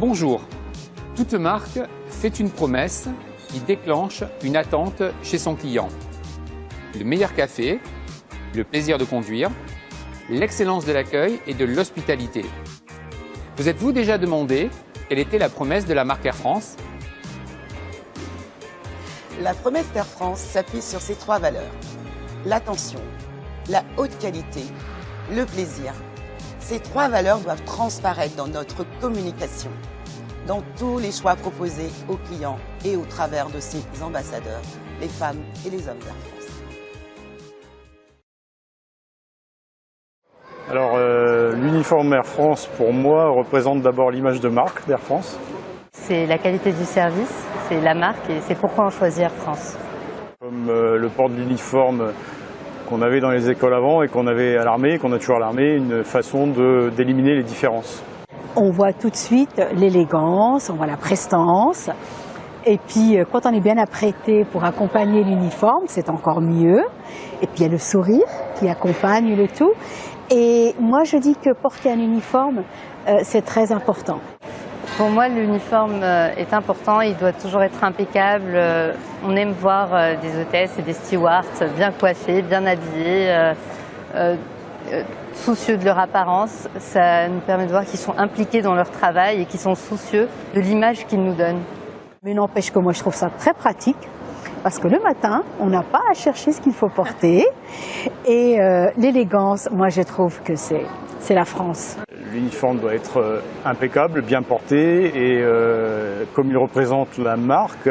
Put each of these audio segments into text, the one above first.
Bonjour. Toute marque fait une promesse qui déclenche une attente chez son client. Le meilleur café, le plaisir de conduire, l'excellence de l'accueil et de l'hospitalité. Vous êtes-vous déjà demandé quelle était la promesse de la marque Air France? La promesse d'Air France s'appuie sur ces trois valeurs. L'attention, la haute qualité, le plaisir. Ces trois valeurs doivent transparaître dans notre communication, dans tous les choix proposés aux clients et au travers de ces ambassadeurs, les femmes et les hommes d'Air France. Alors, l'uniforme Air France, pour moi, représente d'abord l'image de marque d'Air France. C'est la qualité du service, c'est la marque et c'est pourquoi on choisit Air France. Comme le port de l'uniforme qu'on avait dans les écoles avant et qu'on avait à l'armée, qu'on a toujours à l'armée, une façon d'éliminer les différences. On voit tout de suite l'élégance, on voit la prestance. Et puis, quand on est bien apprêté pour accompagner l'uniforme, c'est encore mieux. Et puis, il y a le sourire qui accompagne le tout. Et moi, je dis que porter un uniforme, c'est très important. Pour moi, l'uniforme est important, il doit toujours être impeccable. On aime voir des hôtesses et des stewards bien coiffés, bien habillés, soucieux de leur apparence. Ça nous permet de voir qu'ils sont impliqués dans leur travail et qu'ils sont soucieux de l'image qu'ils nous donnent. Mais n'empêche que moi, je trouve ça très pratique. Parce que le matin, on n'a pas à chercher ce qu'il faut porter. Et l'élégance, moi, je trouve que c'est la France. L'uniforme doit être impeccable, bien porté et comme il représente la marque,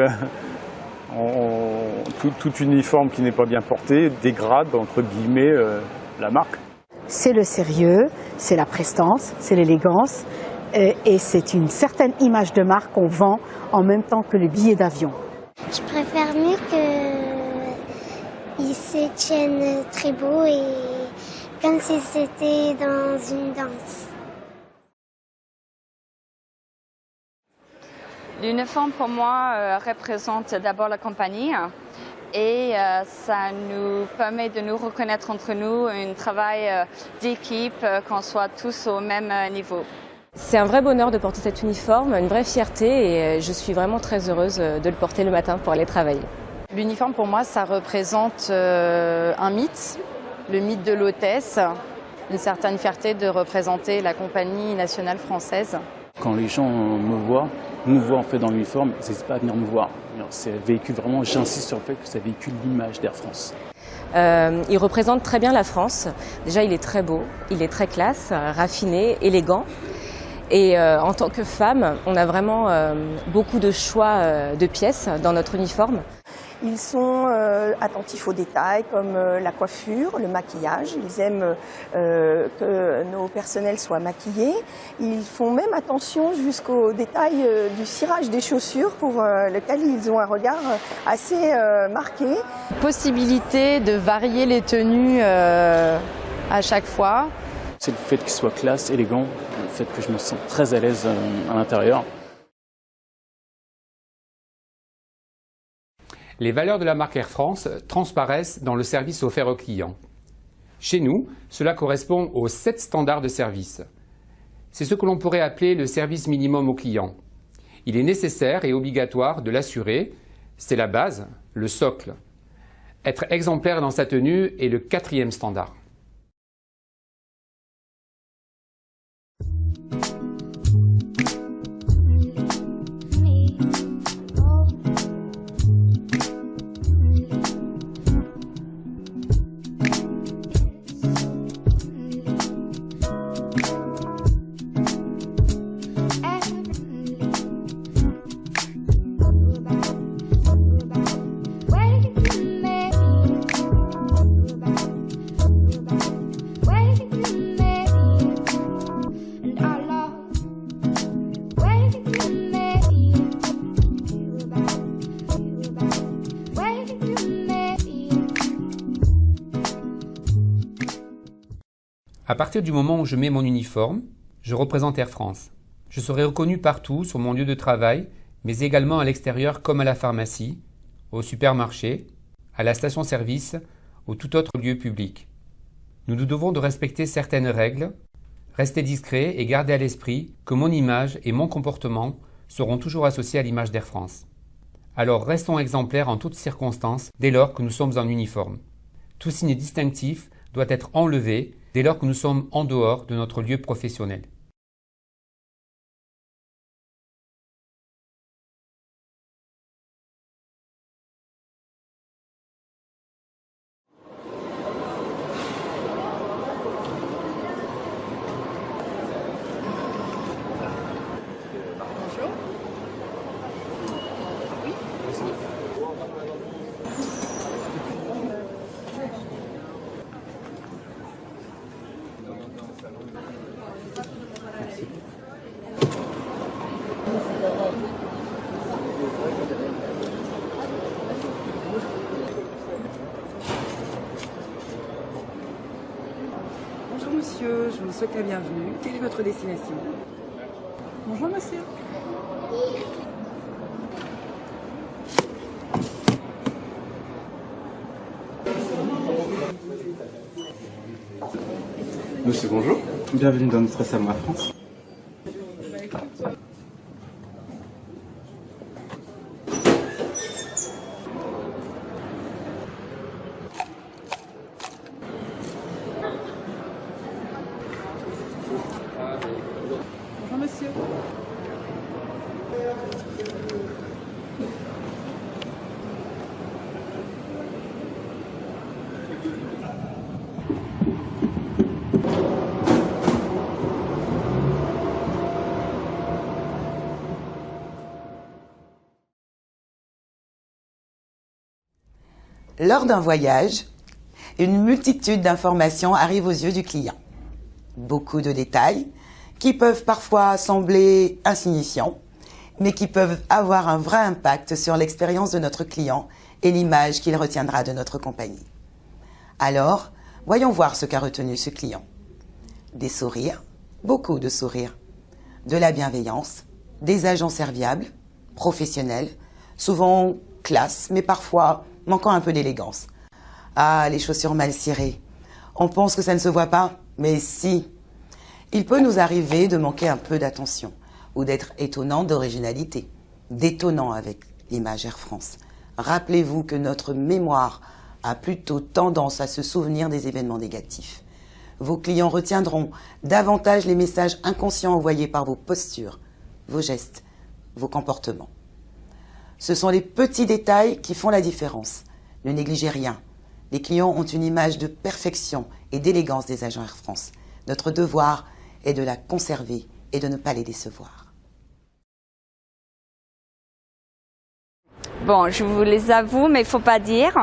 tout uniforme qui n'est pas bien porté dégrade entre guillemets la marque. C'est le sérieux, c'est la prestance, c'est l'élégance et c'est une certaine image de marque qu'on vend en même temps que le billet d'avion. Je préfère mieux qu'ils se tiennent très beau et comme si c'était dans une danse. L'uniforme pour moi représente d'abord la compagnie et ça nous permet de nous reconnaître entre nous, un travail d'équipe, qu'on soit tous au même niveau. C'est un vrai bonheur de porter cet uniforme, une vraie fierté et je suis vraiment très heureuse de le porter le matin pour aller travailler. L'uniforme pour moi ça représente un mythe, le mythe de l'hôtesse, une certaine fierté de représenter la compagnie nationale française. Quand les gens nous voient en fait dans l'uniforme, ils n'hésitent pas à venir me voir. C'est véhicule vraiment, j'insiste sur le fait que ça véhicule l'image d'Air France. Il représente très bien la France. Déjà, il est très beau, il est très classe, raffiné, élégant. Et en tant que femme, on a vraiment beaucoup de choix de pièces dans notre uniforme. Ils sont attentifs aux détails comme la coiffure, le maquillage. Ils aiment que nos personnels soient maquillés. Ils font même attention jusqu'aux détails du cirage des chaussures pour lequel ils ont un regard assez marqué. Possibilité de varier les tenues à chaque fois. C'est le fait qu'il soit classe, élégant, le fait que je me sens très à l'aise à l'intérieur. Les valeurs de la marque Air France transparaissent dans le service offert aux clients. Chez nous, cela correspond aux 7 standards de service. C'est ce que l'on pourrait appeler le service minimum aux clients. Il est nécessaire et obligatoire de l'assurer, c'est la base, le socle. Être exemplaire dans sa tenue est le 4e standard. À partir du moment où je mets mon uniforme, je représente Air France. Je serai reconnu partout sur mon lieu de travail, mais également à l'extérieur comme à la pharmacie, au supermarché, à la station-service ou tout autre lieu public. Nous nous devons de respecter certaines règles, Restez discret et gardez à l'esprit que mon image et mon comportement seront toujours associés à l'image d'Air France. Alors restons exemplaires en toutes circonstances dès lors que nous sommes en uniforme. Tout signe distinctif doit être enlevé dès lors que nous sommes en dehors de notre lieu professionnel. Bonjour monsieur, je vous souhaite la bienvenue. Quelle est votre destination? Bonjour monsieur. Monsieur, bonjour. Bienvenue dans notre salon à France. Bonjour monsieur. Lors d'un voyage, une multitude d'informations arrivent aux yeux du client. Beaucoup de détails qui peuvent parfois sembler insignifiants, mais qui peuvent avoir un vrai impact sur l'expérience de notre client et l'image qu'il retiendra de notre compagnie. Alors, voyons voir ce qu'a retenu ce client. Des sourires, beaucoup de sourires, de la bienveillance, des agents serviables, professionnels, souvent classe, mais parfois manquant un peu d'élégance. Ah, les chaussures mal cirées. On pense que ça ne se voit pas, mais si. Il peut nous arriver de manquer un peu d'attention ou d'être étonnant d'originalité, détonnant avec l'image Air France. Rappelez-vous que notre mémoire a plutôt tendance à se souvenir des événements négatifs. Vos clients retiendront davantage les messages inconscients envoyés par vos postures, vos gestes, vos comportements. Ce sont les petits détails qui font la différence. Ne négligez rien. Les clients ont une image de perfection et d'élégance des agents Air France. Notre devoir est de la conserver et de ne pas les décevoir. Bon, je vous les avoue, mais il ne faut pas dire.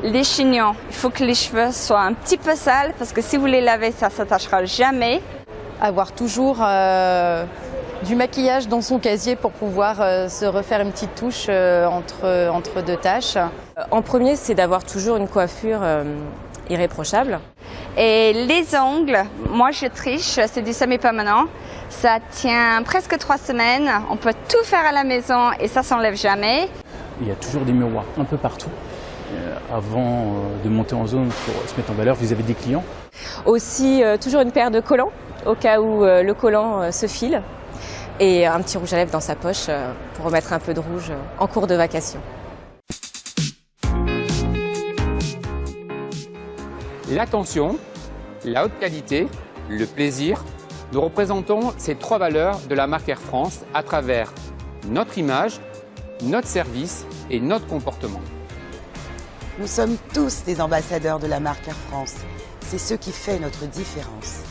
Les chignons, il faut que les cheveux soient un petit peu sales parce que si vous les lavez, ça ne s'attachera jamais. Avoir toujours du maquillage dans son casier pour pouvoir se refaire une petite touche entre deux tâches. En premier, c'est d'avoir toujours une coiffure irréprochable. Et les ongles, moi je triche, c'est du semi-permanent. Ça tient presque 3 semaines. On peut tout faire à la maison et ça ne s'enlève jamais. Il y a toujours des miroirs un peu partout avant de monter en zone pour se mettre en valeur vis-à-vis des clients. Aussi, toujours une paire de collants au cas où le collant se file. Et un petit rouge à lèvres dans sa poche pour remettre un peu de rouge en cours de vacation. L'attention, la haute qualité, le plaisir, nous représentons ces 3 valeurs de la marque Air France à travers notre image, notre service et notre comportement. Nous sommes tous des ambassadeurs de la marque Air France. C'est ce qui fait notre différence.